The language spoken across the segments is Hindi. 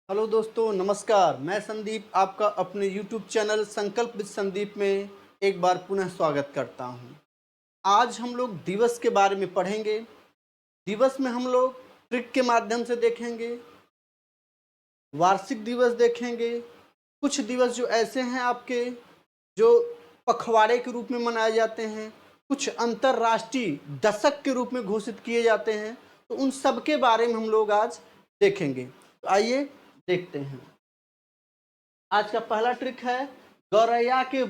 हेलो दोस्तों, नमस्कार। मैं संदीप आपका अपने YouTube चैनल संकल्प विद संदीप में एक बार पुनः स्वागत करता हूं। आज हम लोग दिवस के बारे में पढ़ेंगे। दिवस में हम लोग ट्रिक के माध्यम से देखेंगे, वार्षिक दिवस देखेंगे। कुछ दिवस जो ऐसे हैं आपके जो पखवाड़े के रूप में मनाए जाते हैं, कुछ अंतर्राष्ट्रीय दशक के रूप में घोषित किए जाते हैं। तो उन सब के बारे में हम लोग आज देखेंगे। तो आइए देखते हैं। आज का पहला ट्रिक है गौरैया के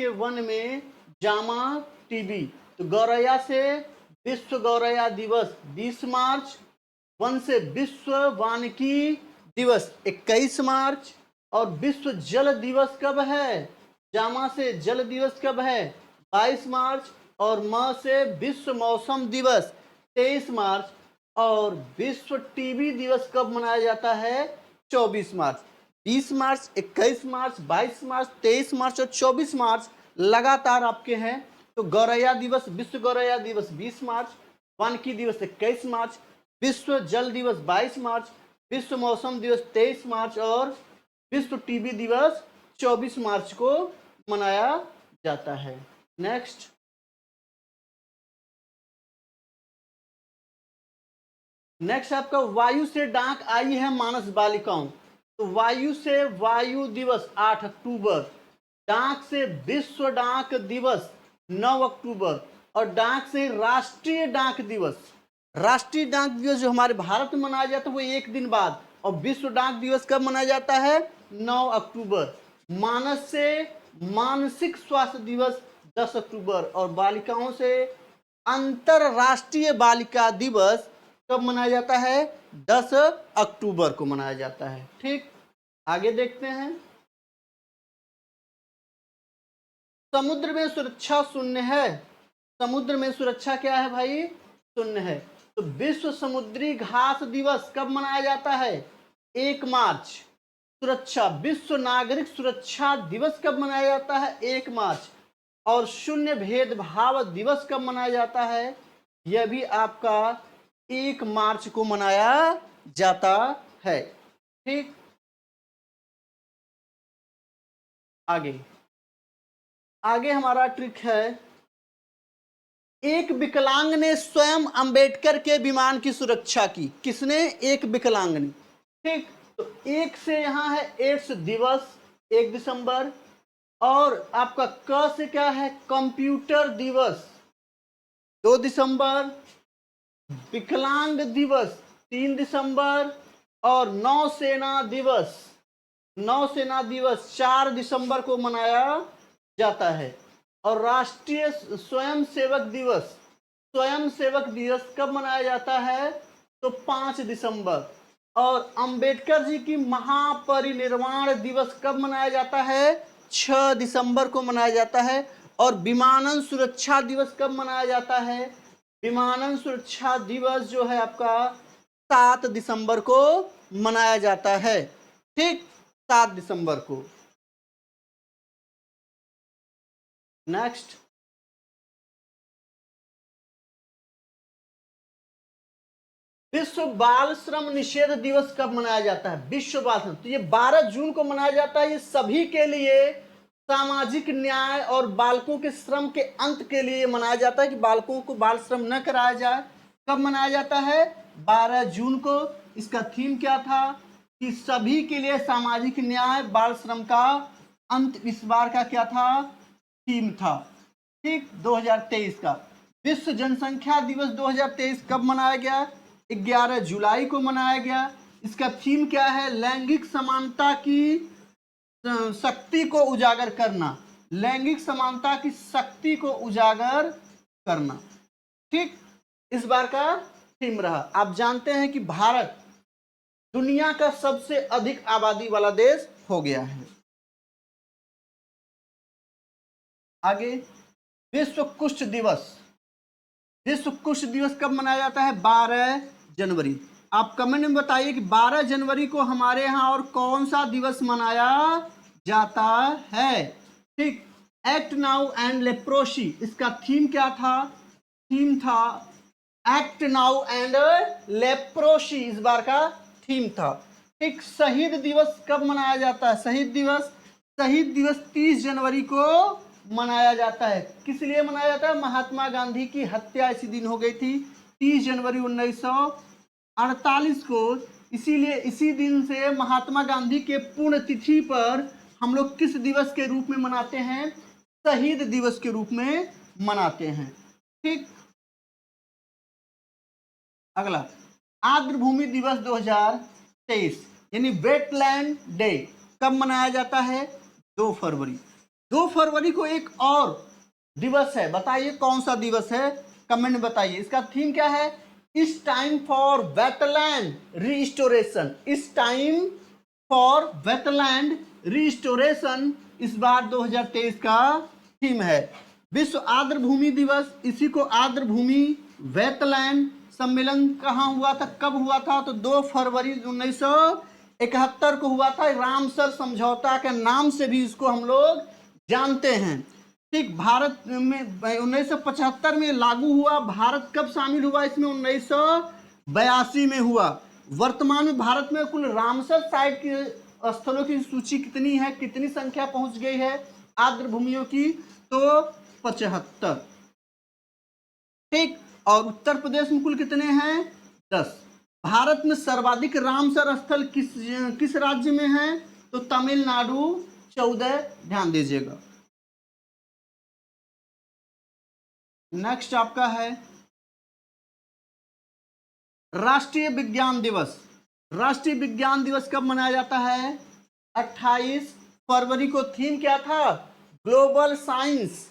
वन में जामा टीबी। तो गौरैया से विश्व गौरैया दिवस 20 मार्च, वन से विश्व वानिकी दिवस 21 मार्च, और विश्व जल दिवस कब है? जामा से जल दिवस कब है? 22 मार्च, और म से विश्व मौसम दिवस 23 मार्च, और विश्व टीबी दिवस कब मनाया जाता है? 24 मार्च। 20 मार्च, 21 मार्च, 22 मार्च, 23 मार्च और 24 मार्च लगातार आपके हैं। तो गौरैया दिवस, विश्व गौरैया दिवस 20 मार्च, वानिकी दिवस 21 मार्च, विश्व जल दिवस 22 मार्च, विश्व मौसम दिवस 23 मार्च और विश्व टीबी दिवस 24 मार्च को मनाया जाता है। नेक्स्ट, आपका वायु से डाक आई है मानस बालिकाओं। तो वायु से वायु दिवस 8 अक्टूबर, डाक से विश्व डाक दिवस 9 अक्टूबर, और डाक से राष्ट्रीय डाक दिवस। राष्ट्रीय डाक दिवस जो हमारे भारत में मनाया जाता है वो एक दिन बाद, और विश्व डाक दिवस कब मनाया जाता है? 9 अक्टूबर। मानस से मानसिक स्वास्थ्य दिवस 10 अक्टूबर, और बालिकाओं से अंतरराष्ट्रीय बालिका दिवस कब मनाया जाता है? 10 अक्टूबर को मनाया जाता है। ठीक, आगे देखते हैं। समुद्र में सुरक्षा शून्य है। समुद्र में सुरक्षा क्या है भाई? शून्य है। तो विश्व समुद्री घास दिवस कब मनाया जाता है? 1 मार्च। सुरक्षा, विश्व नागरिक सुरक्षा दिवस कब मनाया जाता है? 1 मार्च। और शून्य भेदभाव दिवस कब मनाया जाता है? यह भी आपका 1 मार्च को मनाया जाता है। ठीक, आगे आगे हमारा ट्रिक है, एक विकलांग ने स्वयं अंबेडकर के विमान की सुरक्षा की। किसने? एक विकलांग ने। ठीक, तो एक से यहां है एड्स दिवस 1 दिसंबर, और आपका क से क्या है? कंप्यूटर दिवस 2 दिसंबर, विकलांग दिवस 3 दिसंबर, और नौसेना दिवस 4 दिसंबर को मनाया जाता है। और राष्ट्रीय स्वयंसेवक दिवस कब मनाया जाता है? तो 5 दिसंबर। और अंबेडकर जी की महापरिनिर्वाण दिवस कब मनाया जाता है? 6 दिसंबर को मनाया जाता है। और विमानन सुरक्षा दिवस कब मनाया जाता है? विमानन सुरक्षा दिवस जो है आपका 7 दिसंबर को मनाया जाता है। ठीक, 7 दिसंबर को। नेक्स्ट, विश्व बाल श्रम निषेध दिवस कब मनाया जाता है? विश्व बाल श्रम, तो ये 12 जून को मनाया जाता है। ये सभी के लिए सामाजिक न्याय और बालकों के श्रम के अंत के लिए मनाया जाता है कि बालकों को बाल श्रम न कराया जाए। कब मनाया जाता है? 12 जून को। इसका थीम क्या था? कि सभी के लिए सामाजिक न्याय, बाल श्रम का अंत। इस बार का क्या था? थीम था। ठीक, 2023 का। विश्व जनसंख्या दिवस 2023 कब मनाया गया? 11 जुलाई को मनाया गया। इसका थीम क्या है? लैंगिक समानता की शक्ति को उजागर करना। लैंगिक समानता की शक्ति को उजागर करना। ठीक, इस बार का थीम रहा। आप जानते हैं कि भारत दुनिया का सबसे अधिक आबादी वाला देश हो गया है। आगे, विश्व कुष्ठ दिवस। विश्व कुष्ठ दिवस कब मनाया जाता है? 12 जनवरी। आप कमेंट में बताइए कि 12 जनवरी को हमारे यहाँ और कौन सा दिवस मनाया जाता है। ठीक, एक्ट नाउ एंड लेप्रोसी। इसका थीम क्या था? थीम था एक्ट नाउ एंड लेप्रोसी। इस बार का थीम था। एक शहीद दिवस कब मनाया जाता है? शहीद दिवस 30 जनवरी को मनाया जाता है। किस लिए मनाया जाता है? महात्मा गांधी की हत्या इसी दिन हो गई थी, 30 जनवरी 1948 को। इसीलिए इसी दिन से महात्मा गांधी के पुण्यतिथि पर हम लोग किस दिवस के रूप में मनाते हैं? शहीद दिवस के रूप में मनाते हैं। ठीक, अगला आर्द्रभूमि दिवस 2023 यानी वेटलैंड डे कब मनाया जाता है? 2 फरवरी। 2 फरवरी को एक और दिवस है, बताइए कौन सा दिवस है? कमेंट में बताइए। इसका थीम क्या है? इस टाइम फॉर वेटलैंड रिस्टोरेशन। इस टाइम फॉर वेटलैंड रिस्टोरेशन इस बार 2023 का थीम है। विश्व आर्द्रभूमि दिवस, इसी को आर्द्रभूमि वेटलैंड सम्मेलन कहाँ हुआ था, कब हुआ था? तो 2 फरवरी 1971 को हुआ था। रामसर समझौता के नाम से भी इसको हम लोग जानते हैं। ठीक, भारत में 1975 में लागू हुआ। भारत कब शामिल हुआ इसमें? 1982 में हुआ। वर्तमान में भारत में कुल रामसर साइट के स्थलों की सूची कितनी है, कितनी संख्या पहुंच गई है आर्द्रभूमियों की? तो 75। ठीक, और उत्तर प्रदेश में कुल कितने हैं? 10। भारत में सर्वाधिक रामसर स्थल किस राज्य में है? तो तमिलनाडु 14। ध्यान दीजिएगा। नेक्स्ट आपका है राष्ट्रीय विज्ञान दिवस। राष्ट्रीय विज्ञान दिवस कब मनाया जाता है? 28 फरवरी को। थीम क्या था? Global science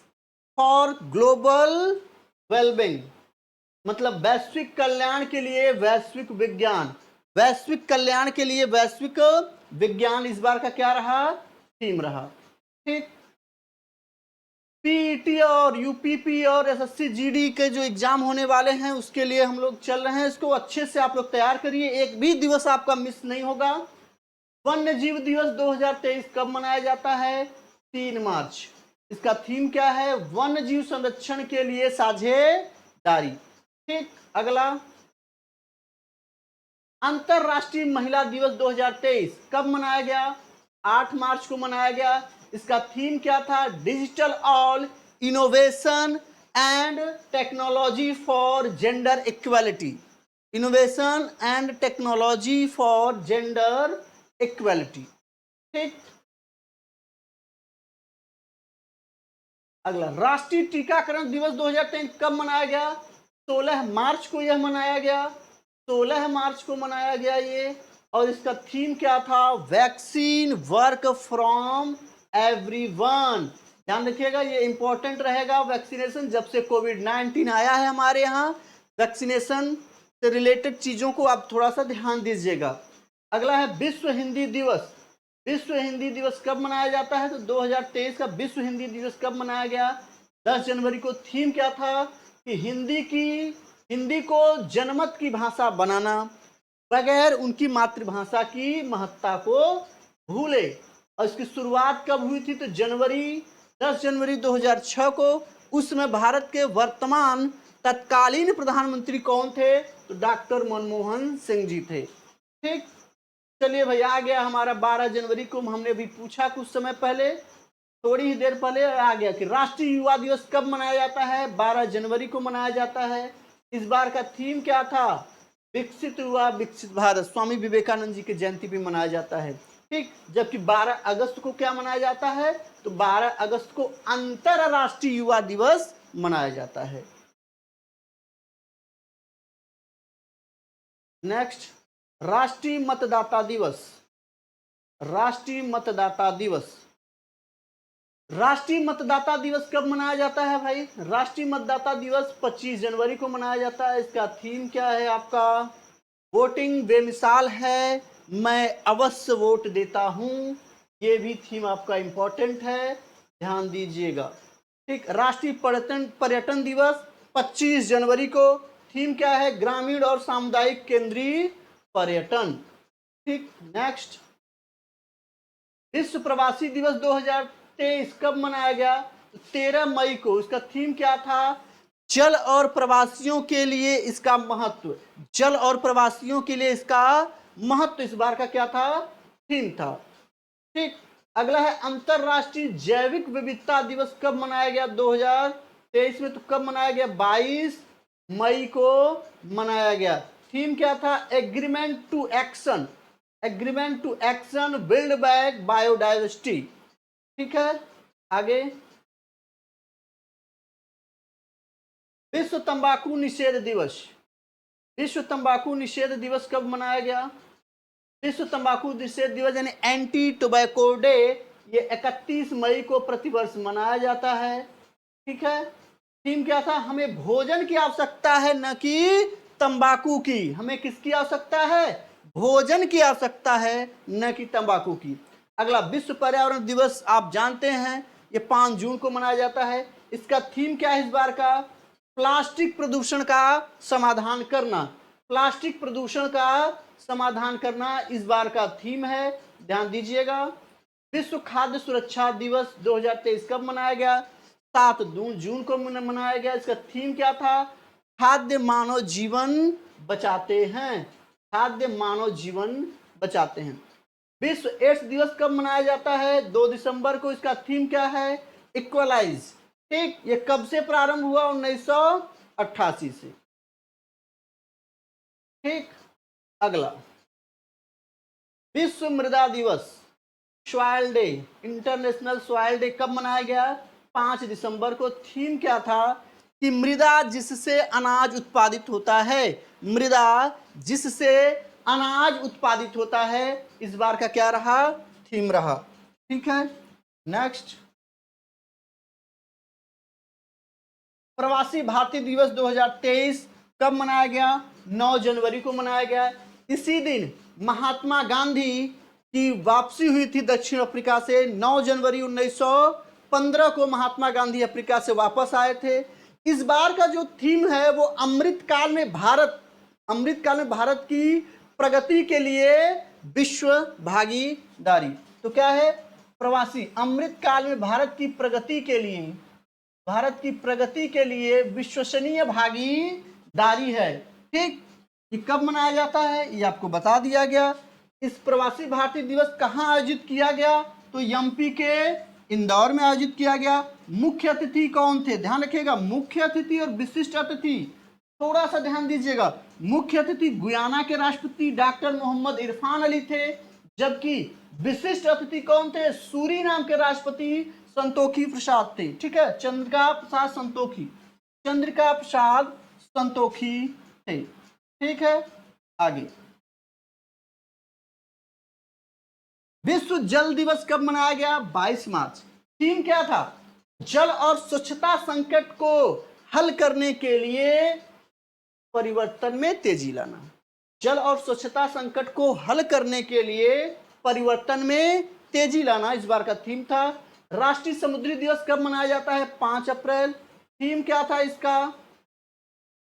for global wellbeing, मतलब वैश्विक कल्याण के लिए वैश्विक विज्ञान। वैश्विक कल्याण के लिए वैश्विक विज्ञान इस बार का क्या रहा? थीम रहा। ठीक, पीईटी और यूपीपी और एसएससी जीडी के जो एग्जाम होने वाले हैं उसके लिए हम लोग चल रहे हैं। इसको अच्छे से आप लोग तैयार करिए, एक भी दिवस आपका मिस नहीं होगा। वन्य जीव दिवस 2023 कब मनाया जाता है? 3 मार्च। इसका थीम क्या है? वन्य जीव संरक्षण के लिए साझेदारी। ठीक, अगला अंतरराष्ट्रीय महिला दिवस 2023 कब मनाया गया? 8 मार्च को मनाया गया। इसका थीम क्या था? Digital all innovation and technology for gender equality. Innovation and technology for gender equality. ठीक, अगला राष्ट्रीय टीकाकरण दिवस 2023 कब मनाया गया? 16 मार्च को यह मनाया गया। 16 मार्च को मनाया गया ये। और इसका थीम क्या था? Vaccine work from everyone. ध्यान रखिएगा, ये इंपॉर्टेंट रहेगा। वैक्सीनेशन जब से कोविड-19 आया है हमारे यहाँ, वैक्सीनेशन से रिलेटेड चीजों को आप थोड़ा सा ध्यान दीजिएगा। अगला है विश्व हिंदी दिवस। विश्व हिंदी दिवस कब मनाया जाता है? तो 2023 का विश्व हिंदी दिवस कब मनाया गया? 10 जनवरी को। थीम क्या था? कि हिंदी को जनमत की भाषा बनाना, बगैर उनकी मातृभाषा की महत्ता को भूले। और इसकी शुरुआत कब हुई थी? तो 10 जनवरी 2006 को। उसमें भारत के वर्तमान तत्कालीन प्रधानमंत्री कौन थे? तो डॉक्टर मनमोहन सिंह जी थे। ठीक, चलिए भाई, आ गया हमारा 12 जनवरी को। हमने भी पूछा कुछ समय पहले, थोड़ी ही देर पहले आ गया कि राष्ट्रीय युवा दिवस कब मनाया जाता है? 12 जनवरी को मनाया जाता है। इस बार का थीम क्या था? विकसित युवा विकसित भारत। स्वामी विवेकानंद जी की जयंती भी मनाया जाता है। ठीक, जबकि 12 अगस्त को क्या मनाया जाता है? तो 12 अगस्त को अंतरराष्ट्रीय युवा दिवस मनाया जाता है। नेक्स्ट, राष्ट्रीय मतदाता दिवस। राष्ट्रीय मतदाता दिवस। राष्ट्रीय मतदाता दिवस कब मनाया जाता है भाई? राष्ट्रीय मतदाता दिवस 25 जनवरी को मनाया जाता है। इसका थीम क्या है आपका? वोटिंग बेमिसाल है, मैं अवश्य वोट देता हूं। ये भी थीम आपका इंपॉर्टेंट है, ध्यान दीजिएगा। ठीक, राष्ट्रीय पर्यटन दिवस 25 जनवरी को। थीम क्या है? ग्रामीण और सामुदायिक केंद्रीय पर्यटन। ठीक, नेक्स्ट, विश्व प्रवासी दिवस 2023 कब मनाया गया? 13 मई को। इसका थीम क्या था? जल और प्रवासियों के लिए इसका महत्व। जल और प्रवासियों के लिए इसका महत्व इस बार का क्या था, थीम था। ठीक, अगला है अंतरराष्ट्रीय जैविक विविधता दिवस कब मनाया गया 2023 में, तो कब मनाया गया, 22 मई को मनाया गया। थीम क्या था, agreement to action, agreement to action build back biodiversity. ठीक है, आगे विश्व तंबाकू निषेध दिवस, विश्व तंबाकू निषेध दिवस कब मनाया गया, विश्व तंबाकू निषेध दिवस यानी एंटी टोबैको डे, ये 31 मई को प्रतिवर्ष मनाया जाता है। ठीक है, थीम क्या था, हमें भोजन की आवश्यकता है न कि तंबाकू की, हमें किसकी आवश्यकता है, भोजन की आवश्यकता है न कि तंबाकू की। अगला विश्व पर्यावरण दिवस आप जानते हैं, ये 5 जून को मनाया जाता है। इसका थीम क्या है इस बार का, प्लास्टिक प्रदूषण का समाधान करना, प्लास्टिक प्रदूषण का समाधान करना इस बार का थीम है, ध्यान दीजिएगा। विश्व खाद्य सुरक्षा दिवस 2023 कब मनाया गया, 7 जून को मनाया गया। इसका थीम क्या था, खाद्य मानव जीवन बचाते हैं, खाद्य मानव जीवन बचाते हैं। विश्व एड्स दिवस कब मनाया जाता है, 2 दिसंबर को। इसका थीम क्या है, इक्वलाइज। ठीक, ये कब से प्रारंभ हुआ, 1988 से। ठीक, अगला विश्व मृदा दिवस, soil day, international soil day कब मनाया गया, 5 दिसंबर को। थीम क्या था कि मृदा जिससे अनाज उत्पादित होता है, मृदा जिससे अनाज उत्पादित होता है, इस बार का क्या रहा, थीम रहा। ठीक है, नेक्स्ट प्रवासी भारतीय दिवस 2023 कब मनाया गया, 9 जनवरी को मनाया गया। इसी दिन महात्मा गांधी की वापसी हुई थी दक्षिण अफ्रीका से, 9 जनवरी 1915 को महात्मा गांधी अफ्रीका से वापस आए थे। इस बार का जो थीम है वो अमृतकाल में भारत, अमृतकाल में भारत की प्रगति के लिए विश्व भागीदारी। तो क्या है, प्रवासी, अमृतकाल में भारत की प्रगति के लिए, भारत की प्रगति के लिए विश्वसनीय भागीदारी है। ठीक, ये कब मनाया जाता है ये आपको बता दिया गया। इस प्रवासी भारतीय दिवस कहाँ आयोजित किया गया, तो एमपी के इंदौर में आयोजित किया गया। मुख्य अतिथि कौन थे, ध्यान रखिएगा, मुख्य अतिथि और विशिष्ट अतिथि थोड़ा सा ध्यान दीजिएगा। मुख्य अतिथि गुयाना के राष्ट्रपति डॉक्टर मोहम्मद इरफान अली थे, जबकि विशिष्ट अतिथि कौन थे, सूरीनाम के राष्ट्रपति संतोखी प्रसाद थे। ठीक है, चंद्रिका प्रसाद संतोखी, चंद्रिका प्रसाद संतोखी थे। ठीक है, आगे विश्व जल दिवस कब मनाया गया, 22 मार्च। थीम क्या था, जल और स्वच्छता संकट को हल करने के लिए परिवर्तन में तेजी लाना, जल और स्वच्छता संकट को हल करने के लिए परिवर्तन में तेजी लाना इस बार का थीम था। राष्ट्रीय समुद्री दिवस कब मनाया जाता है, 5 अप्रैल। थीम क्या था इसका,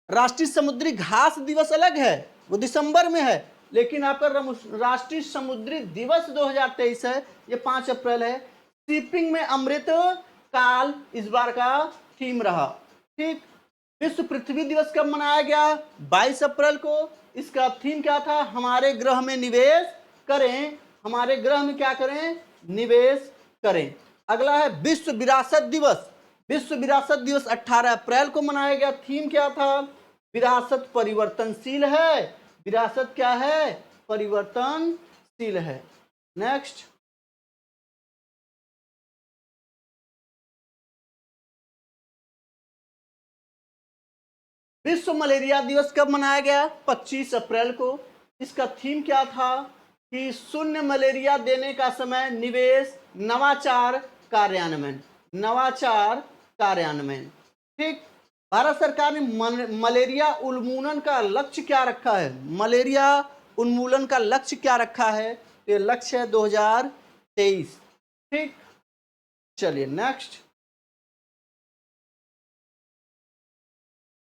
राष्ट्रीय समुद्री घास दिवस अलग है, वो दिसंबर में है, लेकिन आपका राष्ट्रीय समुद्री दिवस 2023 है, ये 5 अप्रैल है। शिपिंग में अमृत काल इस बार का थीम रहा। ठीक, विश्व पृथ्वी दिवस कब मनाया गया, 22 अप्रैल को। इसका थीम क्या था, हमारे ग्रह में निवेश करें, हमारे ग्रह में क्या करें, निवेश करें। अगला है विश्व विरासत दिवस, विश्व विरासत दिवस 18 अप्रैल को मनाया गया। थीम क्या था, विरासत परिवर्तनशील है, विरासत क्या है, परिवर्तनशील है। नेक्स्ट विश्व मलेरिया दिवस कब मनाया गया, 25 अप्रैल को। इसका थीम क्या था कि शून्य मलेरिया देने का समय, निवेश, नवाचार, कार्यान्वयन, नवाचार कार्यान्वयन। ठीक, भारत सरकार ने मलेरिया उन्मूलन का लक्ष्य क्या रखा है, मलेरिया उन्मूलन का लक्ष्य क्या रखा है, तो ये लक्ष्य है 2023। ठीक, चलिए नेक्स्ट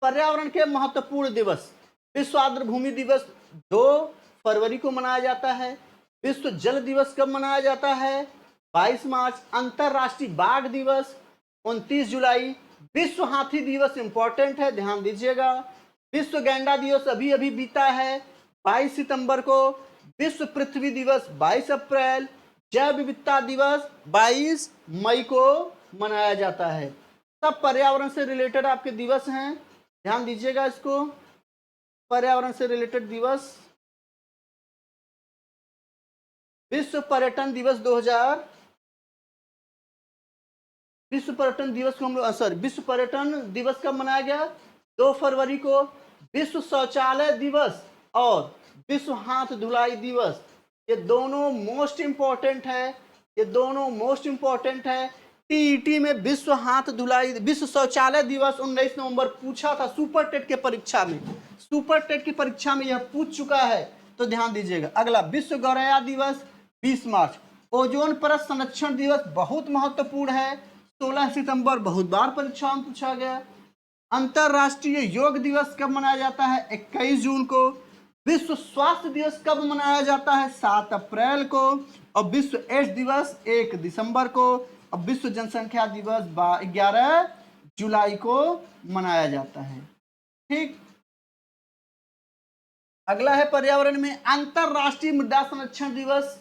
पर्यावरण के महत्वपूर्ण दिवस, विश्व आर्द्र भूमि दिवस 2 फरवरी को मनाया जाता है। विश्व जल दिवस कब मनाया जाता है, 22 मार्च। अंतरराष्ट्रीय बाघ दिवस 29 जुलाई। विश्व हाथी दिवस इंपॉर्टेंट है, ध्यान दीजिएगा। विश्व गैंडा दिवस अभी अभी बीता है, 22 सितंबर को। विश्व पृथ्वी दिवस 22 अप्रैल। जैव विविधता दिवस 22 मई को मनाया जाता है। सब पर्यावरण से रिलेटेड आपके दिवस हैं, ध्यान दीजिएगा इसको। पर्यावरण से रिलेटेड दिवस, विश्व पर्यटन दिवस 2000, विश्व पर्यटन दिवस को हम लोग सॉरी विश्व पर्यटन दिवस कब मनाया गया? 2 फरवरी को। विश्व शौचालय दिवस और विश्व हाथ धुलाई दिवस, ये दोनों मोस्ट इंपॉर्टेंट है, ये दोनों मोस्ट इंपॉर्टेंट है। टीईटी में विश्व हाथ धुलाई, विश्व शौचालय दिवस 19 नवंबर पूछा था सुपर टेट के परीक्षा में, सुपर टेट की परीक्षा में यह पूछ चुका है, तो ध्यान दीजिएगा। अगला विश्व गौरैया दिवस 20 मार्च। ओजोन परत संरक्षण दिवस बहुत महत्वपूर्ण है, 16 सितंबर, बहुत बार परीक्षा में पूछा गया। अंतरराष्ट्रीय योग दिवस कब मनाया जाता है? 21 जून को। विश्व स्वास्थ्य दिवस कब मनाया जाता है? 7 अप्रैल को। और विश्व एड्स दिवस 1 दिसंबर को। और विश्व जनसंख्या दिवस 11 जुलाई को मनाया जाता है। ठीक, अगला है पर्यावरण में अंतरराष्ट्रीय मृदा संरक्षण दिवस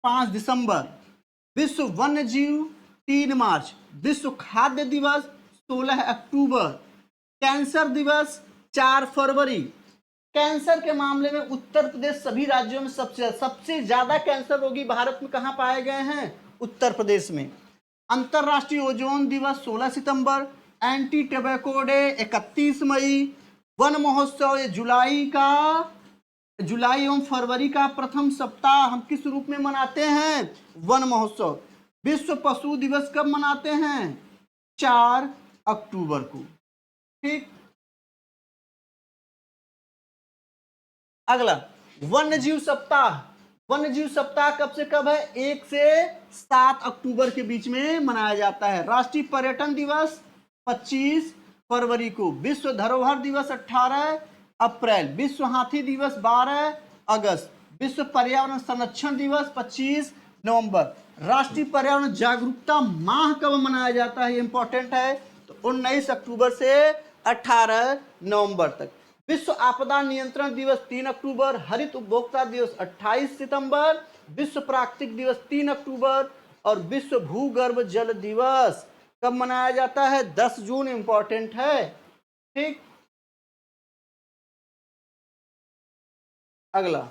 5 दिसंबर। विश्व वन्य जीव 3 मार्च। विश्व खाद्य दिवस 16 अक्टूबर। कैंसर दिवस 4 फरवरी। कैंसर के मामले में उत्तर प्रदेश सभी राज्यों में सबसे ज्यादा कैंसर रोगी भारत में कहां पाए गए हैं? उत्तर प्रदेश में। अंतरराष्ट्रीय ओजोन दिवस 16 सितंबर। एंटी टोबैको डे 31 मई। वन महोत्सव ये जुलाई एवं फरवरी का प्रथम सप्ताह हम किस रूप में मनाते हैं? वन महोत्सव। विश्व पशु दिवस कब मनाते हैं? 4 अक्टूबर को। ठीक, अगला वन्य जीव सप्ताह। वन्य जीव सप्ताह कब से कब है? 1 से 7 अक्टूबर के बीच में मनाया जाता है। राष्ट्रीय पर्यटन दिवस 25 फरवरी को। विश्व धरोहर दिवस 18 अप्रैल। विश्व हाथी दिवस 12 अगस्त। विश्व पर्यावरण संरक्षण दिवस 25 नवंबर। राष्ट्रीय पर्यावरण जागरूकता माह कब मनाया जाता है? इंपॉर्टेंट है, तो 19 अक्टूबर से 18 नवंबर तक। विश्व आपदा नियंत्रण दिवस 3 अक्टूबर। हरित उपभोक्ता दिवस 28 सितंबर। विश्व प्राकृतिक दिवस 3 अक्टूबर। और विश्व भूगर्भ जल दिवस कब मनाया जाता है? 10 जून। इंपॉर्टेंट है। ठीक, अगला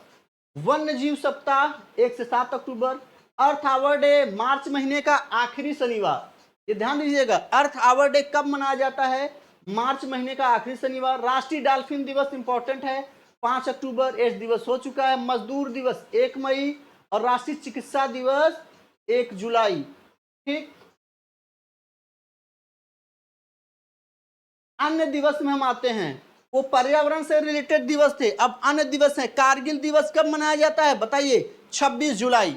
वन्य जीव सप्ताह 1 से 7 अक्टूबर। अर्थ आवर डे मार्च महीने का आखिरी शनिवार, ये ध्यान दीजिएगा। अर्थ आवर डे कब मनाया जाता है? मार्च महीने का आखिरी शनिवार। राष्ट्रीय डॉल्फिन दिवस इंपॉर्टेंट है 5 अक्टूबर। एड्स दिवस हो चुका है। मजदूर दिवस 1 मई। और राष्ट्रीय चिकित्सा दिवस 1 जुलाई। ठीक, अन्य दिवस में हम आते हैं, वो पर्यावरण से रिलेटेड दिवस थे, अब अन्य दिवस है। कारगिल दिवस कब मनाया जाता है? बताइए। 26 जुलाई।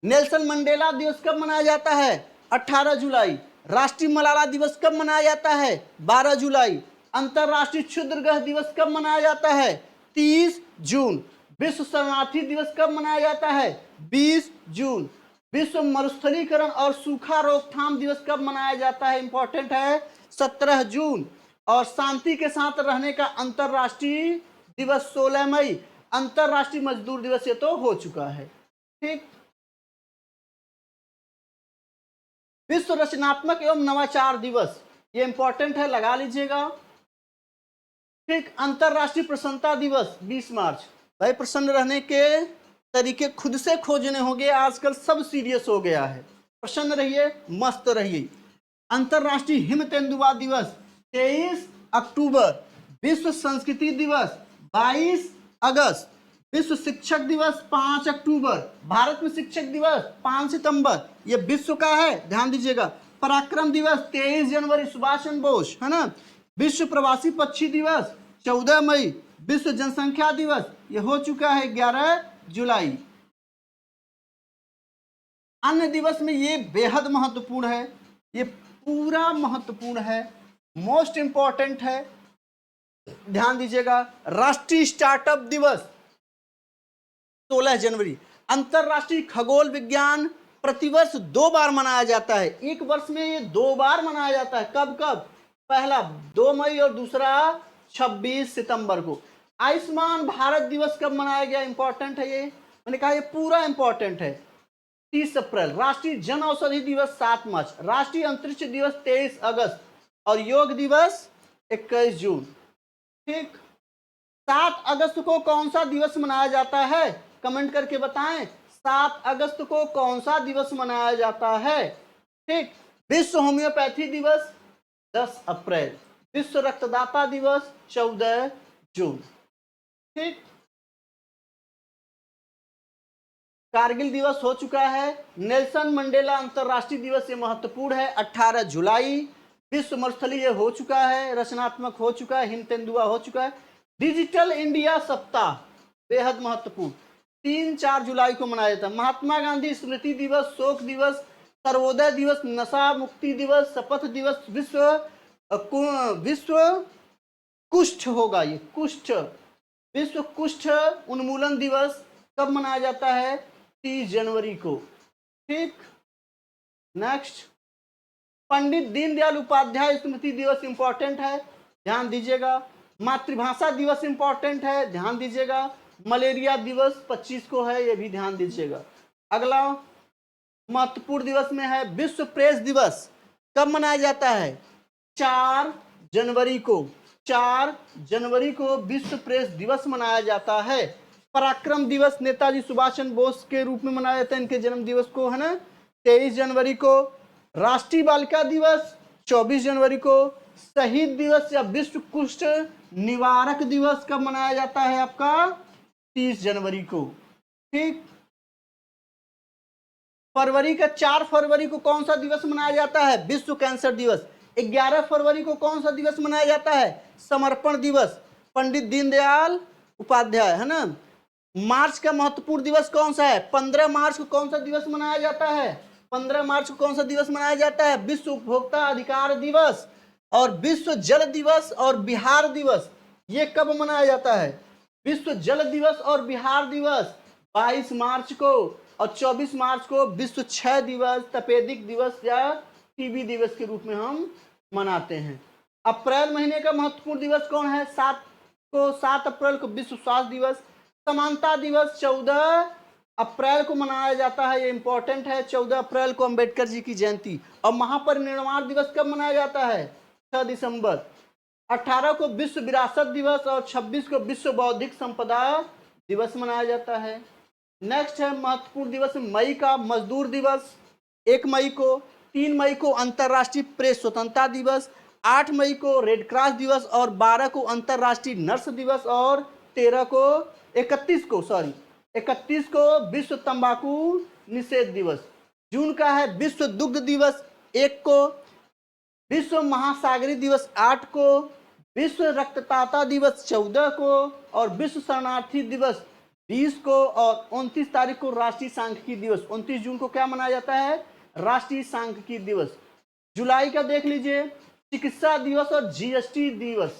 नेल्सन मंडेला दिवस कब मनाया जाता है? 18 जुलाई। राष्ट्रीय मलाला दिवस कब मनाया जाता है? 12 जुलाई। अंतरराष्ट्रीय क्षुद्रग्रह दिवस कब मनाया जाता है? 30 जून। विश्व शरणार्थी दिवस कब मनाया जाता है? 20 जून। विश्व मरुस्थलीकरण और सूखा रोकथाम दिवस कब मनाया जाता है? इंपॉर्टेंट है, 17 जून। और शांति के साथ रहने का अंतरराष्ट्रीय दिवस 16 मई। अंतरराष्ट्रीय मजदूर दिवस ये तो हो चुका है। ठीक, विश्व रचनात्मक एवं नवाचार दिवस, ये इंपॉर्टेंट है, लगा लीजिएगा। ठीक, अंतरराष्ट्रीय प्रसन्नता दिवस 20 मार्च। भाई प्रसन्न रहने के तरीके खुद से खोजने होंगे, आजकल सब सीरियस हो गया है। प्रसन्न रहिए, मस्त रहिए। अंतरराष्ट्रीय हिम तेंदुआ दिवस 23 अक्टूबर। विश्व संस्कृति दिवस 22 अगस्त। विश्व शिक्षक दिवस 5 अक्टूबर। भारत में शिक्षक दिवस 5 सितंबर, ये विश्व का है, ध्यान दीजिएगा। पराक्रम दिवस 23 जनवरी, सुभाष चंद्र बोस, है ना। विश्व प्रवासी पक्षी दिवस 14 मई। विश्व जनसंख्या दिवस ये हो चुका है 11 जुलाई। अन्य दिवस में ये बेहद महत्वपूर्ण है, ये पूरा महत्वपूर्ण है, मोस्ट इंपॉर्टेंट है, ध्यान दीजिएगा। राष्ट्रीय स्टार्टअप दिवस 16 जनवरी। अंतरराष्ट्रीय खगोल विज्ञान प्रतिवर्ष 2 बार मनाया जाता है, एक वर्ष में ये 2 बार मनाया जाता है। कब कब? पहला 2 मई और दूसरा 26 सितंबर को। आयुष्मान भारत दिवस कब मनाया गया? इंपॉर्टेंट है ये, मैंने कहा ये पूरा इंपॉर्टेंट है। 30 अप्रैल राष्ट्रीय जन औषधि दिवस 7 मार्च, राष्ट्रीय अंतरिक्ष दिवस 23 अगस्त और योग दिवस 21 जून। ठीक, 7 अगस्त को कौन सा दिवस मनाया जाता है? कमेंट करके बताएं, 7 अगस्त को कौन सा दिवस मनाया जाता है? ठीक, विश्व होम्योपैथी दिवस 10 अप्रैल, विश्व रक्तदाता दिवस 14 जून। ठीक, कारगिल दिवस हो चुका है। नेल्सन मंडेला अंतरराष्ट्रीय दिवस ये महत्वपूर्ण है 18 जुलाई। विश्व मरुस्थलीय ये हो चुका है, रचनात्मक हो चुका है, हिम तेंदुआ हो चुका है। डिजिटल इंडिया सप्ताह बेहद महत्वपूर्ण 3-4 जुलाई को मनाया जाता है। महात्मा गांधी स्मृति दिवस, शोक दिवस, सर्वोदय दिवस, नशा मुक्ति दिवस, शपथ दिवस, विश्व कुष्ठ होगा, ये कुष्ठ, विश्व कुष्ठ उन्मूलन दिवस कब मनाया जाता है? 30 जनवरी को। ठीक, नेक्स्ट, पंडित दीनदयाल उपाध्याय स्मृति दिवस इंपॉर्टेंट है, ध्यान दीजिएगा। मातृभाषा दिवस इंपॉर्टेंट है, ध्यान दीजिएगा। मलेरिया दिवस 25 को है, ये भी ध्यान दीजिएगा। अगला महत्वपूर्ण दिवस में है विश्व प्रेस दिवस, कब मनाया जाता है? 4 जनवरी को। 4 जनवरी को विश्व प्रेस दिवस मनाया जाता है। पराक्रम दिवस नेताजी सुभाष चंद्र बोस के रूप में मनाया जाता है, इनके जन्म दिवस को, है ना, 23 जनवरी को। राष्ट्रीय बालिका दिवस 24 जनवरी को। शहीद दिवस या विश्व कुष्ठ निवारक दिवस कब मनाया जाता है आपका? 30 जनवरी को। ठीक, फरवरी का 4 फरवरी को कौन सा दिवस मनाया जाता है? विश्व कैंसर दिवस। 11 फरवरी को कौन सा दिवस मनाया जाता है? समर्पण दिवस, पंडित दीनदयाल उपाध्याय, है ना। मार्च का महत्वपूर्ण दिवस कौन सा है? 15 मार्च को कौन सा दिवस मनाया जाता है? 15 मार्च को कौन सा दिवस मनाया जाता है? विश्व उपभोक्ता अधिकार दिवस और विश्व जल दिवस और बिहार दिवस, ये कब मनाया जाता है? विश्व जल दिवस और बिहार दिवस 22 मार्च को और 24 मार्च को विश्व क्षय दिवस, तपेदिक दिवस या टीबी दिवस के रूप में हम मनाते हैं। अप्रैल महीने का महत्वपूर्ण दिवस कौन है? 7 अप्रैल को विश्व स्वास्थ्य दिवस। समानता दिवस 14 अप्रैल को मनाया जाता है, ये इंपॉर्टेंट है। 14 अप्रैल को अंबेडकर जी की जयंती। और महापरिनिर्वाण दिवस कब मनाया जाता है? 6 दिसंबर। 18 को विश्व विरासत दिवस और 26 को विश्व बौद्धिक संपदा दिवस मनाया जाता है। नेक्स्ट है महत्वपूर्ण दिवस मई का मजदूर दिवस 1 मई को। 3 मई को अंतर्राष्ट्रीय प्रेस स्वतंत्रता दिवस, 8 मई को रेड क्रॉस दिवस और 12 को अंतर्राष्ट्रीय नर्स दिवस और 31 को विश्व तंबाकू निषेध दिवस। जून का है विश्व दुग्ध दिवस 1 को, विश्व महासागरी दिवस 8 को, विश्व रक्तदाता दिवस 14 को और विश्व शरणार्थी दिवस 20 को और 29 तारीख को राष्ट्रीय सांख्यिकी दिवस। 29 जून को क्या मनाया जाता है? राष्ट्रीय सांख्यिकी दिवस। जुलाई का देख लीजिए, चिकित्सा दिवस और जीएसटी दिवस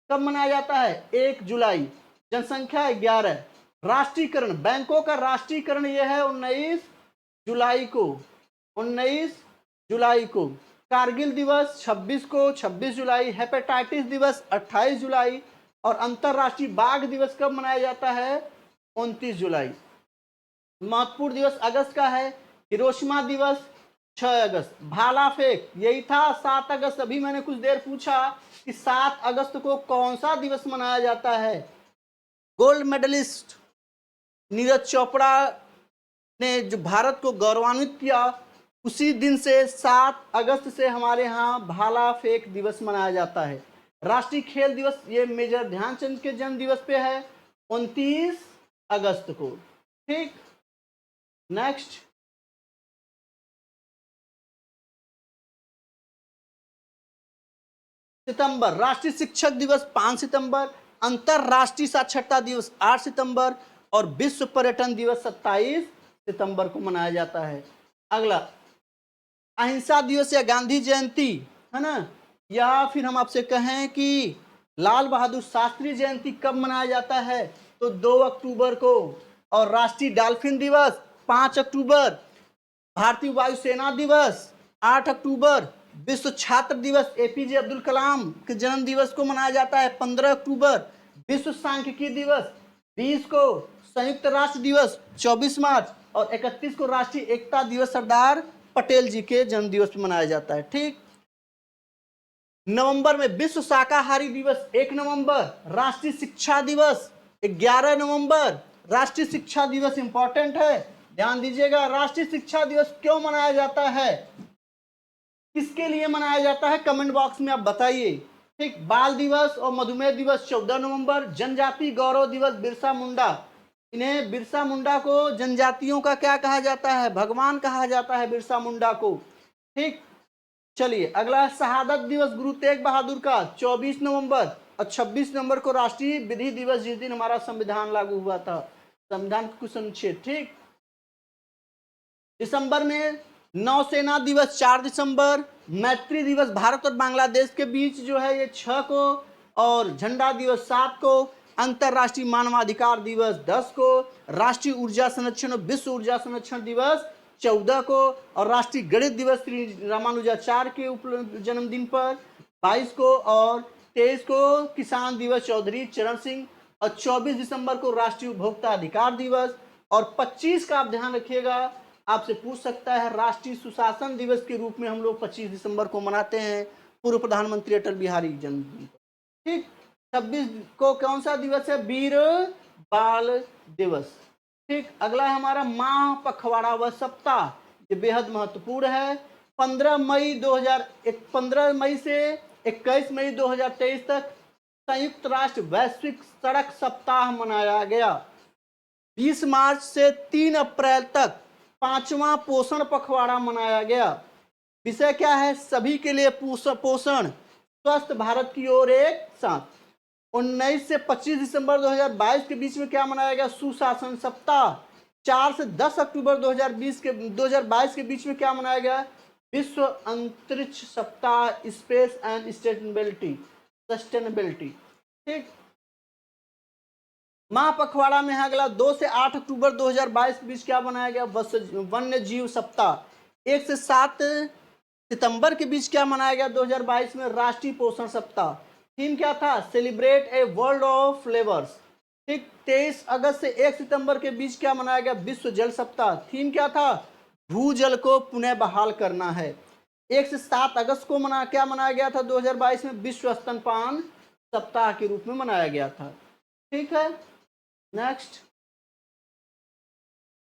कब मनाया जाता है? 1 जुलाई। जनसंख्या 11। राष्ट्रीयकरण, बैंकों का राष्ट्रीयकरण यह है 19 जुलाई को। 19 जुलाई को। कारगिल दिवस 26 को, 26 जुलाई। हेपेटाइटिस दिवस 28 जुलाई और अंतरराष्ट्रीय बाघ दिवस कब मनाया जाता है? 29 जुलाई। महत्वपूर्ण दिवस अगस्त का है हिरोशिमा दिवस 6 अगस्त। भाला फेंक यही था 7 अगस्त। अभी मैंने कुछ देर पूछा कि 7 अगस्त को कौन सा दिवस मनाया जाता है? गोल्ड मेडलिस्ट नीरज चोपड़ा ने जो भारत को गौरवान्वित किया, उसी दिन से 7 अगस्त से हमारे यहाँ भाला फेंक दिवस मनाया जाता है। राष्ट्रीय खेल दिवस ये मेजर ध्यानचंद के जन्म दिवस पे है 29 अगस्त को। ठीक, नेक्स्ट, सितंबर राष्ट्रीय शिक्षक दिवस 5 सितंबर, अंतरराष्ट्रीय साक्षरता दिवस 8 सितंबर और विश्व पर्यटन दिवस 27 सितंबर को मनाया जाता है। अगला अहिंसा दिवस या गांधी जयंती, है ना, या फिर हम आपसे कहें कि लाल बहादुर शास्त्री जयंती कब मनाया जाता है? तो 2 अक्टूबर को। और राष्ट्रीय डॉल्फिन दिवस 5 अक्टूबर, भारतीय वायुसेना दिवस 8 अक्टूबर, विश्व छात्र दिवस एपीजे अब्दुल कलाम के जन्म दिवस को मनाया जाता है 15 अक्टूबर, विश्व सांख्यिकी दिवस 20 को, संयुक्त राष्ट्र दिवस 24 मार्च और 31 को राष्ट्रीय एकता दिवस सरदार पटेल जी के जन्म दिवस पे मनाया जाता है। ठीक, नवंबर में विश्व शाकाहारी दिवस 1 नवंबर, राष्ट्रीय शिक्षा दिवस 11 नवंबर। राष्ट्रीय शिक्षा दिवस इंपॉर्टेंट है, ध्यान दीजिएगा। राष्ट्रीय शिक्षा दिवस क्यों मनाया जाता है, किसके लिए मनाया जाता है, कमेंट बॉक्स में आप बताइए। ठीक, बाल दिवस और मधुमेह दिवस 14 नवंबर। जनजाति गौरव दिवस बिरसा मुंडा, इन्हें बिरसा मुंडा को जनजातियों का क्या कहा जाता है, भगवान कहा जाता है बिरसा मुंडा को। ठीक, चलिए अगला शहादत दिवस गुरु तेग बहादुर का 24 नवंबर और 26 नवंबर को राष्ट्रीय विधि दिवस, जिस दिन हमारा संविधान लागू हुआ था, संविधान कुछ अनुच्छेद। ठीक, दिसंबर में नौसेना दिवस 4 दिसंबर, मैत्री दिवस भारत और बांग्लादेश के बीच जो है ये 6 को, और झंडा दिवस 7 को, अंतरराष्ट्रीय मानवाधिकार दिवस 10 को, राष्ट्रीय ऊर्जा संरक्षण और विश्व ऊर्जा संरक्षण दिवस 14 को, और राष्ट्रीय गणित दिवस श्री रामानुजाचार्य के जन्मदिन पर 22 को, और 23 को किसान दिवस चौधरी चरण सिंह, और 24 दिसंबर को राष्ट्रीय उपभोक्ता अधिकार दिवस, और 25 का आप ध्यान रखिएगा, आपसे पूछ सकता है राष्ट्रीय सुशासन दिवस के रूप में हम लोग 25 दिसंबर को मनाते हैं, पूर्व प्रधानमंत्री अटल बिहारी जन्मदिन। ठीक, 26 को कौन सा दिवस है, वीर बाल दिवस। ठीक, अगला है हमारा माह पखवाड़ा व सप्ताह, ये बेहद महत्वपूर्ण है। 15 मई से 21 मई 2023 तक संयुक्त राष्ट्र वैश्विक सड़क सप्ताह मनाया गया। 20 मार्च से 3 अप्रैल तक 5वां पोषण पखवाड़ा मनाया गया। विषय क्या है, सभी के लिए पोषण, स्वस्थ भारत की ओर एक साथ। 19 से 25 दिसंबर 2022 के बीच में क्या मनाया गया, सुशासन सप्ताह। 4 से 10 अक्टूबर 2022 के बीच में क्या मनाया गया, विश्व अंतरिक्ष सप्ताह, स्पेस एंड सस्टेनेबिलिटी। ठीक, माह पखवाड़ा में है अगला 2 से 8 अक्टूबर 2022 के बीच क्या बनाया गया, वन्य जीव सप्ताह। 1 से 7 सितंबर के बीच क्या मनाया गया 2022 में, राष्ट्रीय पोषण सप्ताह। थीम क्या था, celebrate a world of flavours. ठीक, 23 अगस्त से 1 सितंबर के बीच क्या मनाया गया, विश्व जल सप्ताह। थीम क्या था, भूजल को पुनः बहाल करना है। 1 से 7 अगस्त को क्या मनाया गया था 2022 में, विश्व स्तनपान सप्ताह के रूप में मनाया गया था। ठीक है, नेक्स्ट,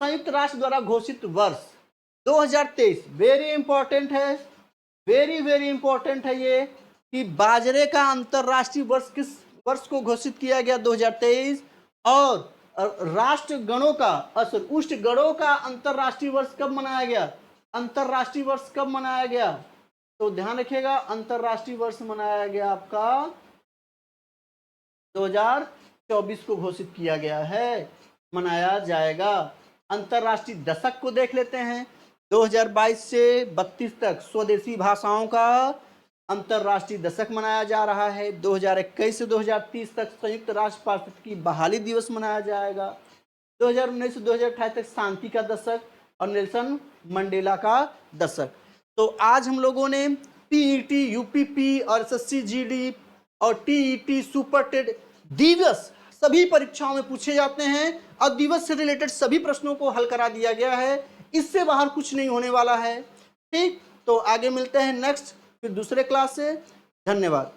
संयुक्त राष्ट्र द्वारा घोषित वर्ष 2023, वेरी इंपॉर्टेंट है, वेरी इंपॉर्टेंट है ये, कि बाजरे का अंतरराष्ट्रीय वर्ष किस वर्ष को घोषित किया गया 2023, और राष्ट्र गणों का उष्ण गणों का अंतरराष्ट्रीय वर्ष कब मनाया गया, अंतरराष्ट्रीय वर्ष कब मनाया गया, तो ध्यान रखिएगा, अंतरराष्ट्रीय वर्ष मनाया गया आपका 2024 को घोषित किया गया है, मनाया जाएगा। अंतरराष्ट्रीय दशक को देख लेते हैं, 2022 से 32 तक स्वदेशी भाषाओं का अंतरराष्ट्रीय दशक मनाया जा रहा है। 2021 से 2030 तक संयुक्त राष्ट्र पारिषद की बहाली दिवस मनाया जाएगा। 2019 से 2028 तक शांति का दशक और नेल्सन मंडेला का दशक। तो आज हम लोगों ने पीईटी, यूपीपी और एसएससी जीडी और टीईटी, सुपर टेट दिवस सभी परीक्षाओं में पूछे जाते हैं, और दिवस से रिलेटेड सभी प्रश्नों को हल करा दिया गया है, इससे बाहर कुछ नहीं होने वाला है। ठीक, तो आगे मिलते हैं नेक्स्ट फिर दूसरे क्लास से। धन्यवाद।